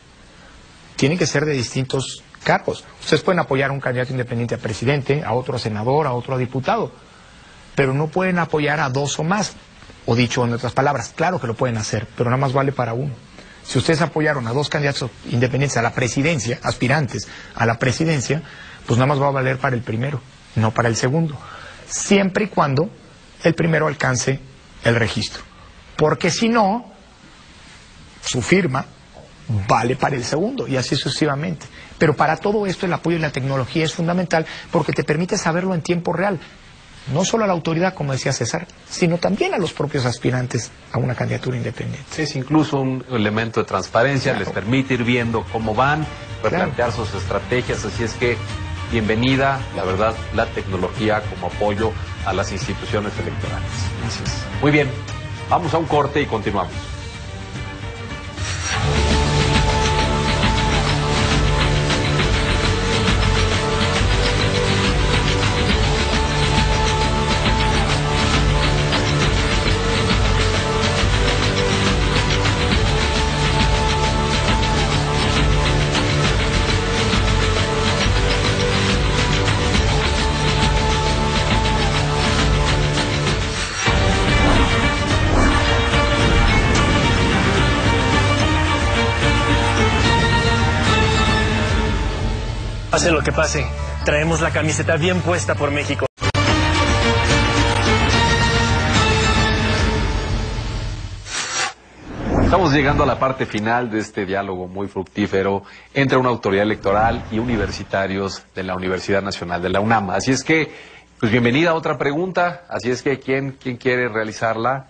tienen que ser de distintos cargos. Ustedes pueden apoyar a un candidato independiente a presidente, a otro a senador, a otro a diputado, pero no pueden apoyar a dos o más. O dicho en otras palabras, claro que lo pueden hacer, pero nada más vale para uno. Si ustedes apoyaron a dos candidatos independientes a la presidencia, aspirantes a la presidencia, pues nada más va a valer para el primero, no para el segundo. Siempre y cuando el primero alcance el registro. Porque si no, su firma vale para el segundo y así sucesivamente. Pero para todo esto el apoyo de la tecnología es fundamental porque te permite saberlo en tiempo real. No solo a la autoridad, como decía César, sino también a los propios aspirantes a una candidatura independiente. Es incluso un elemento de transparencia, claro. Les permite ir viendo cómo van, replantear sus estrategias, así es que bienvenida, la verdad, la tecnología como apoyo a las instituciones electorales. Gracias. Muy bien, vamos a un corte y continuamos. Pase lo que pase, traemos la camiseta bien puesta por México. Estamos llegando a la parte final de este diálogo muy fructífero entre una autoridad electoral y universitarios de la Universidad Nacional de la UNAM. Así es que, pues bienvenida a otra pregunta. Así es que, ¿quién quiere realizarla?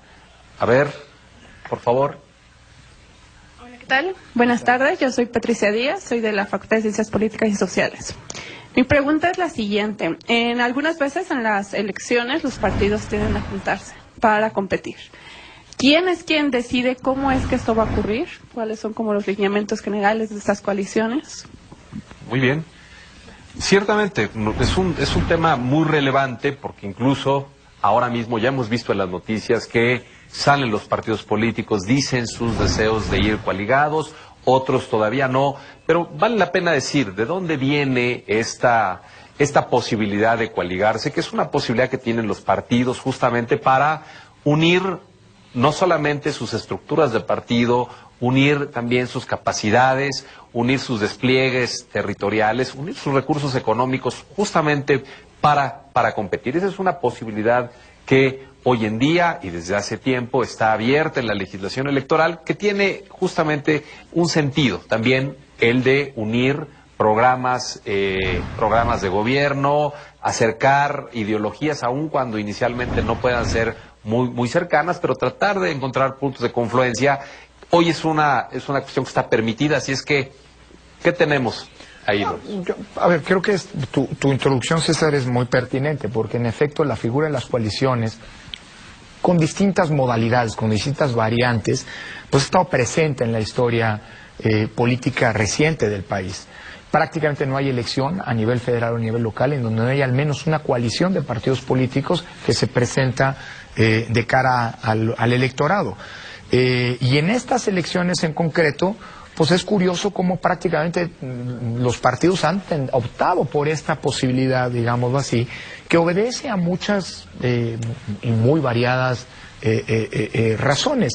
A ver, por favor. ¿Qué tal? Buenas tardes, yo soy Patricia Díaz, soy de la Facultad de Ciencias Políticas y Sociales. Mi pregunta es la siguiente. Algunas veces en las elecciones los partidos tienden a juntarse para competir. ¿Quién es quien decide cómo es que esto va a ocurrir? ¿Cuáles son como los lineamientos generales de estas coaliciones? Muy bien. Ciertamente, es un tema muy relevante porque incluso ahora mismo ya hemos visto en las noticias que salen los partidos políticos, dicen sus deseos de ir coaligados, otros todavía no, pero vale la pena decir de dónde viene esta posibilidad de coaligarse, que es una posibilidad que tienen los partidos justamente para unir no solamente sus estructuras de partido, unir también sus capacidades, unir sus despliegues territoriales, unir sus recursos económicos justamente para competir. Esa es una posibilidad que hoy en día y desde hace tiempo está abierta en la legislación electoral, que tiene justamente un sentido también, el de unir programas de gobierno, acercar ideologías aun cuando inicialmente no puedan ser muy cercanas, pero tratar de encontrar puntos de confluencia. Hoy es una cuestión que está permitida, así es que, ¿qué tenemos ahí? A ver, creo que tu introducción, César, es muy pertinente, porque en efecto la figura de las coaliciones, con distintas modalidades, con distintas variantes, pues ha estado presente en la historia política reciente del país. Prácticamente no hay elección a nivel federal o a nivel local en donde no haya al menos una coalición de partidos políticos que se presenta de cara al electorado. Y en estas elecciones en concreto, pues es curioso cómo prácticamente los partidos han optado por esta posibilidad, digámoslo así, que obedece a muchas y muy variadas razones.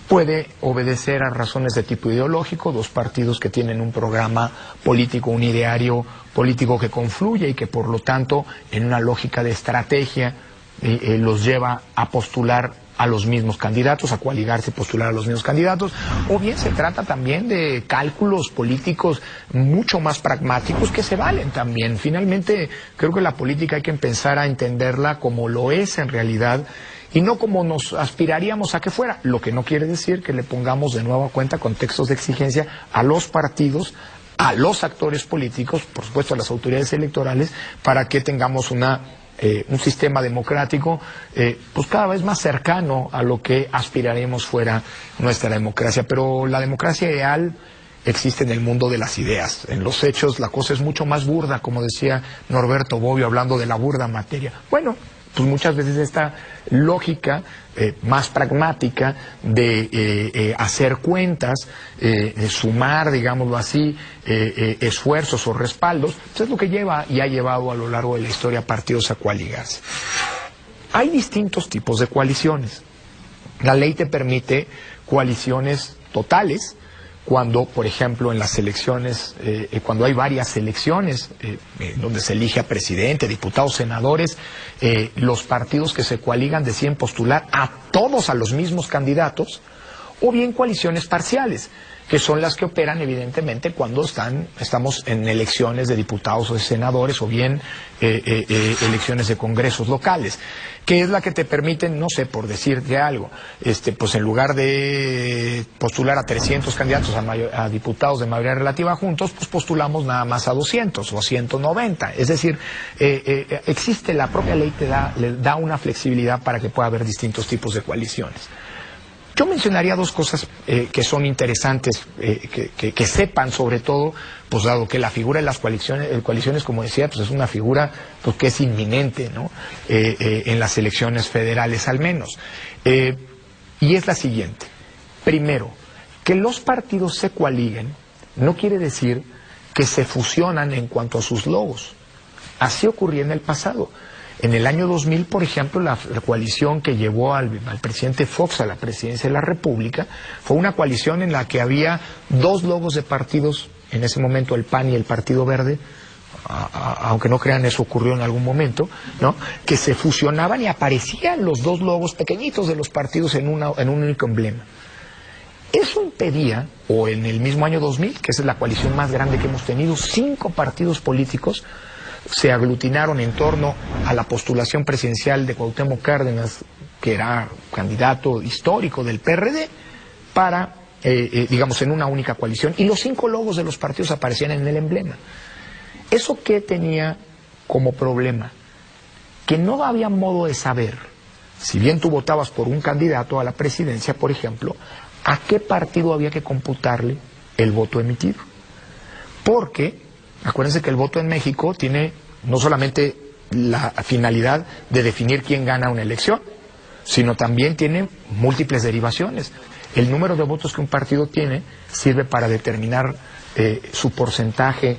Puede obedecer a razones de tipo ideológico, dos partidos que tienen un programa político, un ideario político que confluye y que por lo tanto en una lógica de estrategia los lleva a postular a los mismos candidatos, a coaligarse y postular a los mismos candidatos, o bien se trata también de cálculos políticos mucho más pragmáticos que se valen también. Finalmente, creo que la política hay que empezar a entenderla como lo es en realidad y no como nos aspiraríamos a que fuera, lo que no quiere decir que le pongamos de nuevo a cuenta contextos de exigencia a los partidos, a los actores políticos, por supuesto a las autoridades electorales, para que tengamos una un sistema democrático pues cada vez más cercano a lo que aspiraremos fuera nuestra democracia. Pero la democracia ideal existe en el mundo de las ideas. En los hechos la cosa es mucho más burda, como decía Norberto Bobbio hablando de la burda materia. Bueno, pues muchas veces esta lógica más pragmática de hacer cuentas, de sumar, digámoslo así, esfuerzos o respaldos, pues es lo que lleva y ha llevado a lo largo de la historia a partidos a coaligarse. Hay distintos tipos de coaliciones. La ley te permite coaliciones totales, cuando, por ejemplo, en las elecciones, cuando hay varias elecciones, donde se elige a presidente, diputados, senadores, los partidos que se coaligan deciden postular a todos a los mismos candidatos, o bien coaliciones parciales, que son las que operan evidentemente cuando estamos en elecciones de diputados o de senadores, o bien elecciones de congresos locales, que es la que te permiten, no sé, por decirte algo, pues en lugar de postular a 300 candidatos a diputados de mayoría relativa juntos, pues postulamos nada más a 200 o a 190. Es decir, existe, la propia ley le da una flexibilidad para que pueda haber distintos tipos de coaliciones. Yo mencionaría dos cosas que son interesantes, que sepan, sobre todo, pues dado que la figura de las coaliciones, como decía, pues es una figura pues, que es inminente, ¿no? En las elecciones federales al menos. Y es la siguiente. Primero, que los partidos se coaliguen no quiere decir que se fusionan en cuanto a sus logos. Así ocurría en el pasado. En el año 2000, por ejemplo, la coalición que llevó al presidente Fox a la presidencia de la República fue una coalición en la que había dos logos de partidos, en ese momento el PAN y el Partido Verde, aunque no crean, eso ocurrió en algún momento, ¿no? Que se fusionaban y aparecían los dos logos pequeñitos de los partidos en un único emblema. Eso impedía, o en el mismo año 2000, que esa es la coalición más grande que hemos tenido, 5 partidos políticos se aglutinaron en torno a la postulación presidencial de Cuauhtémoc Cárdenas, que era candidato histórico del PRD, para, digamos, en una única coalición, y los 5 logos de los partidos aparecían en el emblema. ¿Eso qué tenía como problema? Que no había modo de saber, si bien tú votabas por un candidato a la presidencia, por ejemplo, a qué partido había que computarle el voto emitido. Porque acuérdense que el voto en México tiene no solamente la finalidad de definir quién gana una elección, sino también tiene múltiples derivaciones. El número de votos que un partido tiene sirve para determinar su porcentaje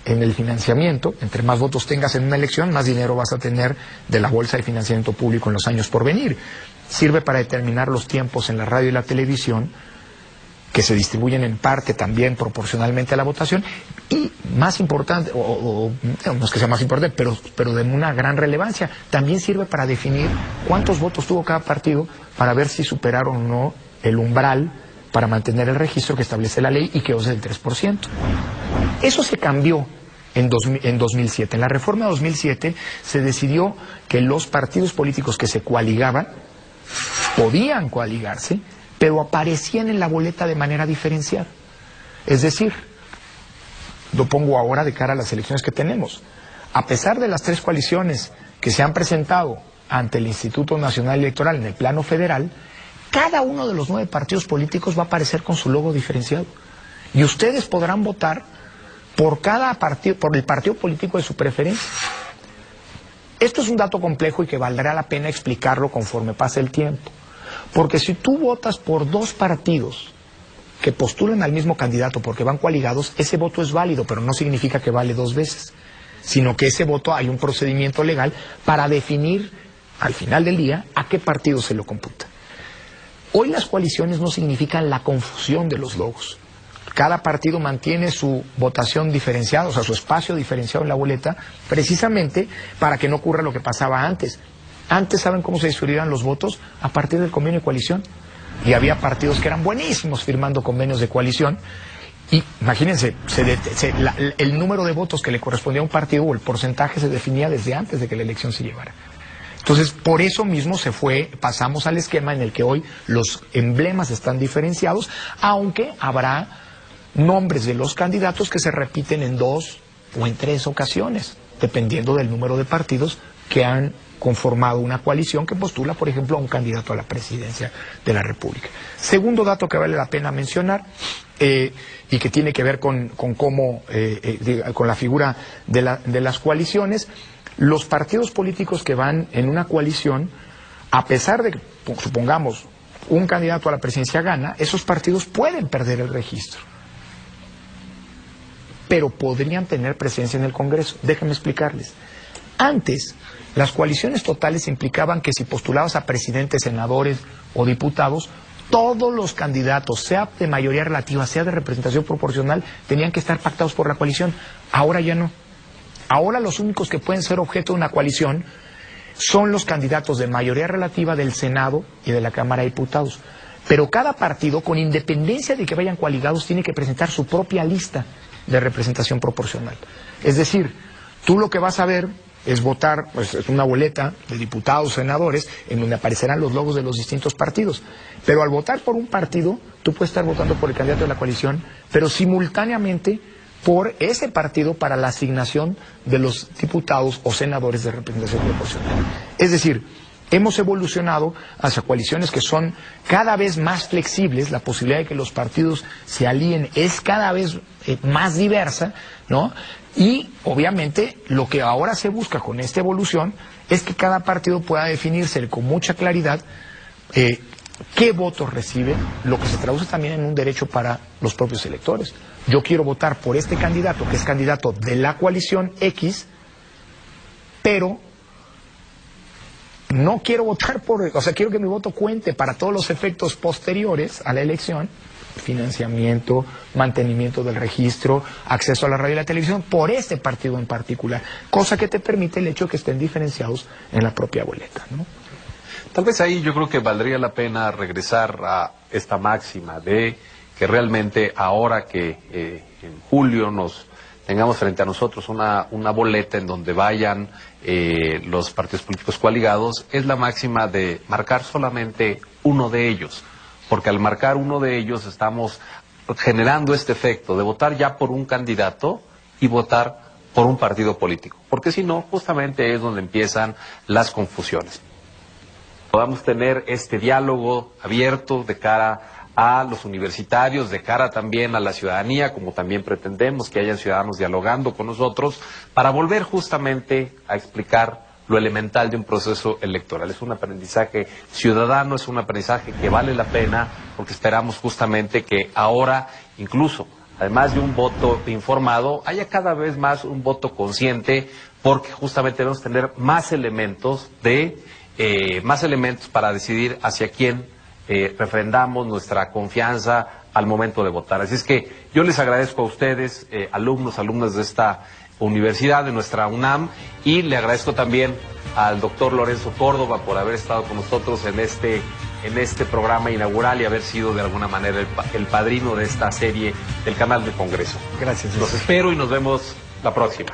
en el financiamiento. Entre más votos tengas en una elección, más dinero vas a tener de la bolsa de financiamiento público en los años por venir. Sirve para determinar los tiempos en la radio y la televisión, que se distribuyen en parte también proporcionalmente a la votación, y más importante, no es que sea más importante, pero de una gran relevancia, también sirve para definir cuántos votos tuvo cada partido, para ver si superaron o no el umbral para mantener el registro que establece la ley y que es del 3%. Eso se cambió en 2007. En la reforma de 2007 se decidió que los partidos políticos que se coaligaban podían coaligarse, pero aparecían en la boleta de manera diferenciada. Es decir, lo pongo ahora de cara a las elecciones que tenemos. A pesar de las 3 coaliciones que se han presentado ante el Instituto Nacional Electoral en el plano federal, cada uno de los 9 partidos políticos va a aparecer con su logo diferenciado. Y ustedes podrán votar por cada partido, por el partido político de su preferencia. Esto es un dato complejo y que valdrá la pena explicarlo conforme pase el tiempo. Porque si tú votas por 2 partidos que postulan al mismo candidato porque van coaligados, ese voto es válido, pero no significa que vale 2 veces, sino que ese voto hay un procedimiento legal para definir al final del día a qué partido se lo computa. Hoy las coaliciones no significan la confusión de los logos. Cada partido mantiene su votación diferenciada, o sea, su espacio diferenciado en la boleta, precisamente para que no ocurra lo que pasaba antes. Antes, ¿saben cómo se distribuían los votos? A partir del convenio de coalición. Y había partidos que eran buenísimos firmando convenios de coalición. Y imagínense, el número de votos que le correspondía a un partido o el porcentaje se definía desde antes de que la elección se llevara. Entonces, por eso mismo pasamos al esquema en el que hoy los emblemas están diferenciados, aunque habrá nombres de los candidatos que se repiten en 2 o en 3 ocasiones, dependiendo del número de partidos que han conformado una coalición que postula, por ejemplo, a un candidato a la presidencia de la República. Segundo dato que vale la pena mencionar, y que tiene que ver con cómo, con la figura de las coaliciones, los partidos políticos que van en una coalición, a pesar de que, supongamos, un candidato a la presidencia gana, esos partidos pueden perder el registro, pero podrían tener presencia en el Congreso. Déjenme explicarles. Antes, las coaliciones totales implicaban que si postulabas a presidentes, senadores o diputados, todos los candidatos, sea de mayoría relativa, sea de representación proporcional, tenían que estar pactados por la coalición. Ahora ya no. Ahora los únicos que pueden ser objeto de una coalición son los candidatos de mayoría relativa del Senado y de la Cámara de Diputados. Pero cada partido, con independencia de que vayan coaligados, tiene que presentar su propia lista de representación proporcional. Es decir, tú lo que vas a ver es votar, pues, es una boleta de diputados, senadores, en donde aparecerán los logos de los distintos partidos. Pero al votar por un partido, tú puedes estar votando por el candidato de la coalición, pero simultáneamente por ese partido para la asignación de los diputados o senadores de representación proporcional. Es decir, hemos evolucionado hacia coaliciones que son cada vez más flexibles, la posibilidad de que los partidos se alíen es cada vez más diversa, ¿no? Y obviamente lo que ahora se busca con esta evolución es que cada partido pueda definirse con mucha claridad qué votos recibe, lo que se traduce también en un derecho para los propios electores. Yo quiero votar por este candidato, que es candidato de la coalición X, pero no quiero votar por, o sea, quiero que mi voto cuente para todos los efectos posteriores a la elección, financiamiento, mantenimiento del registro, acceso a la radio y la televisión, por este partido en particular, cosa que te permite el hecho de que estén diferenciados en la propia boleta, ¿no? Tal vez ahí yo creo que valdría la pena regresar a esta máxima de que realmente ahora que en julio nos tengamos frente a nosotros una boleta en donde vayan los partidos políticos coaligados, es la máxima de marcar solamente uno de ellos, porque al marcar uno de ellos estamos generando este efecto de votar ya por un candidato y votar por un partido político, porque si no, justamente es donde empiezan las confusiones. Podamos tener este diálogo abierto de cara a los universitarios, de cara también a la ciudadanía, como también pretendemos que hayan ciudadanos dialogando con nosotros, para volver justamente a explicar lo elemental de un proceso electoral. Es un aprendizaje ciudadano, es un aprendizaje que vale la pena, porque esperamos justamente que ahora, incluso, además de un voto informado, haya cada vez más un voto consciente, porque justamente debemos tener más elementos para decidir hacia quién refrendamos nuestra confianza al momento de votar. Así es que yo les agradezco a ustedes, alumnas de esta universidad, de nuestra UNAM, y le agradezco también al doctor Lorenzo Córdoba por haber estado con nosotros en este programa inaugural y haber sido de alguna manera el padrino de esta serie del Canal del Congreso. Gracias. Los espero y nos vemos la próxima.